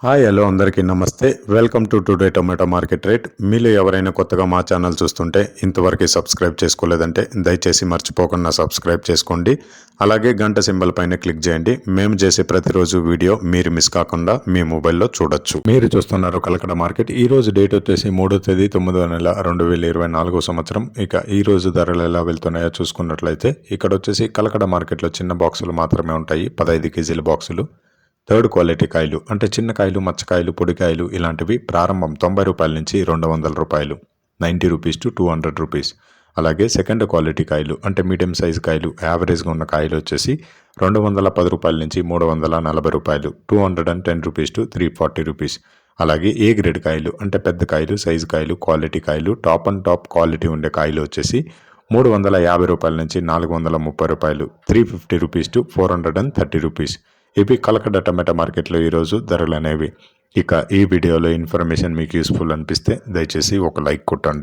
Hi hello అందరికీ నమస్తే. Welcome to today tomato market rate. మీలో ఎవరైనా కొత్తగా మా ఛానల్ చూస్తుంటే ఇంతవరకు సబ్స్క్రైబ్ చేసుకోలేదంటే దయచేసి మర్చిపోకుండా సబ్స్క్రైబ్ చేసుకోండి. అలాగే గంట సింబల్ పైన క్లిక్ చేయండి. మేము చేసే ప్రతిరోజు వీడియో మీరు మిస్ కాకుండా మీ మొబైల్లో చూడొచ్చు. మీరు చూస్తున్నారు కలకడ మార్కెట్. ఈ రోజు డేట్ వచ్చేసి 3వ తేదీ 9వ నెల 2024 సంవత్సరం. ఇక ఈ రోజు ధరలు ఎలా వెళ్తున్నాయో చూసుకున్నట్లయితే ఇక్కడ వచ్చేసి కలకడ మార్కెట్లో చిన్న బాక్సులు మాత్రమే ఉంటాయి. 15 కేజీల బాక్సులు. థర్డ్ క్వాలిటీ కాయలు అంటే చిన్న కాయలు, మచ్చకాయలు, పొడికాయలు ఇలాంటివి ప్రారంభం 90 రూపాయల నుంచి 200 రూపాయలు, 90 రూపీస్ టు 200 రూపీస్. అలాగే సెకండ్ క్వాలిటీ కాయలు అంటే మీడియం సైజు కాయలు, యావరేజ్గా ఉన్న కాయలు వచ్చేసి 210 రూపాయల నుంచి 340 రూపాయలు, 210 రూపీస్ టు 340 రూపీస్. అలాగే ఏ గ్రేడ్ కాయలు అంటే పెద్ద కాయలు, సైజు కాయలు, క్వాలిటీ కాయలు, టాప్ అండ్ టాప్ క్వాలిటీ ఉండే కాయలు వచ్చేసి 350 రూపాయల నుంచి 430 రూపాయలు, 350 రూపీస్ టు 430 రూపీస్. ఇవి కలకడ టమాటా మార్కెట్లో ఈరోజు ధరలు అనేవి. ఇక ఈ వీడియోలో ఇన్ఫర్మేషన్ మీకు యూస్ఫుల్ అనిపిస్తే దయచేసి ఒక లైక్ కొట్టండి.